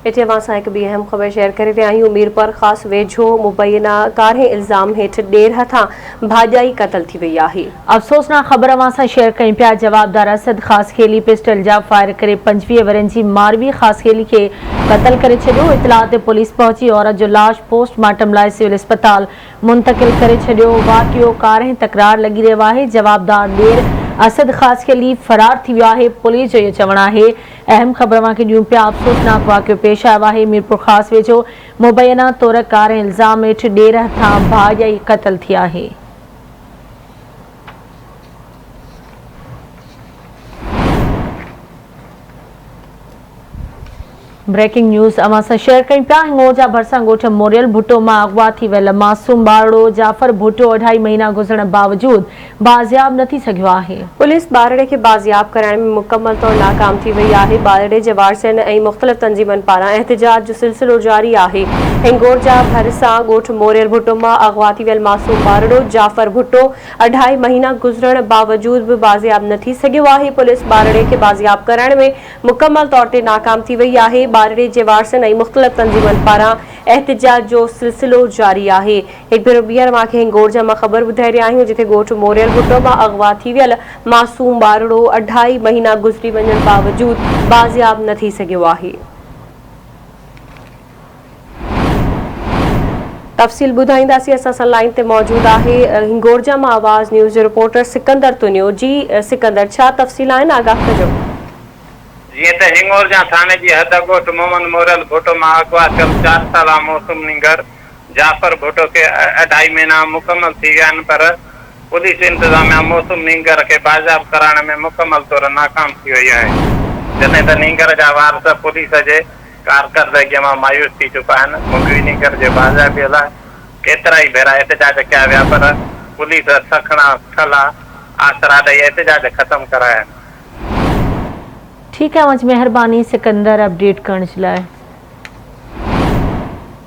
इते असां हिकु ॿी अहम ख़बर शेयर करे रहिया आहियूं। मीरपुर ख़ासि वेझो मुबैना कारे इल्ज़ाम हेठि ॾेर हथां भाॼाई क़तल थी वई आहे। अफ़सोसनाक ख़बर असां शेयर कयूं पिया। जवाबदार असद ख़ासखेली पिस्टल जा फायर करे 25 वरनि जी मारवी ख़ासखेली खे क़तल करे छॾियो। इतलाह ते पुलिस पहुची औरत जो लाश पोस्टमार्टम लाइ सिविल अस्पताल मुंतक़िल करे छॾियो। वाक़ियो कारे तकरार लॻी रहियो आहे। जवाबदार ॾेर असद ख़ासखेली फरार थी वियो आहे। पुलिस जो इहो चवणु आहे। अहम ख़बर खे ॾियूं पिया। अफ़सोसनाक वाक़ियो पेश आयो आहे। मीरपुर ख़ासि वेझो मुबैना तौर कारे इल्ज़ाम हेठि ॾेर हथां भाॼाई क़तल थी आहे। ब्रेकिंग न्यूज़ अवां शेयर कयूं पिया। हिंगोर जा भरिसां ॻोठ मोरियल भुट्टो मां अगवा थी वियल मासूम ॿारड़ो जाफ़र भुट्टो 2.5 महीना गुज़रण बावजूद बाज़ियाब न थी सघियो आहे। पुलिस ॿारड़े खे बाज़ियाब कराइण में मुकमल तौर नाकाम थी वई आहे। ॿारड़े जे वारसनि ऐं मुख़्तलिफ़ तंज़ीमनि पारां एहतिजाज जो सिलसिलो जारी आहे। हिंगोर जा भरिसां ॻोठ मोरियल भुट्टो मां अगवा थी वियल मासूम ॿारड़ो जाफ़र भुट्टो 2.5 महीना गुज़रण बावजूद बि बाज़ियाब न थी सघियो आहे। पुलिस ॿारड़े खे बाज़ियाब कराइण में मुकमल तौर ते नाकाम थी वई आहे। ॿारड़े जे वारसनि ऐं मुख़्तलिफ़ तंज़ीमनि पारां एहतिजाज जो सिलसिलो जारी आहे। हिकु भेरो ॿीहर मांखे हिंगोर जा मां ख़बर ॿुधाए रहिया आहियूं, जिथे ॻोठ मोरियल भुट्टो मां अगवा थी वियल मासूम ॿारड़ो 2.5 महीना गुज़री वञण बावजूद बाज़ियाब न थी सघियो आहे। तफ़सील ॿुधाईंदासीं। असां सां लाइन ते मौजूद आहे हिंगोर जा मां आवाज़ न्यूज़ जो रिपोर्टर सिकंदर तुनियो। जी सिकंदर, छा तफ़सील आहिनि, आगाह कजो। जीअं त हिंगोर जा थाने जी हद ॻोठ मोहम्मद मोरियल भुट्टो मां अगवा थियल 4 साला मौसूम निंगर जाफ़र भुट्टो खे 2.5 महीना मुकमल थी विया आहिनि, पर पुलिस इंतज़ामिया मौसूम निंगर खे बाज़ियाब कराइण में मुकमल तौर नाकाम थी वई आहे। जॾहिं त निंगर जा वारस पुलिस जे कारकर्दगीअ मां मायूस थी चुका आहिनि। मुंगवी निंगर जे बाज़ियाबीअ लाइ केतिरा ई भेरा एहतिजाज कया विया, पर पुलिस सखणा थला आसरा ॾेई एहतिजाज ख़तमु कराया आहिनि। ठीक है, मुझ मेहरबानी सिकंदर अपडेट करण जे लाइ।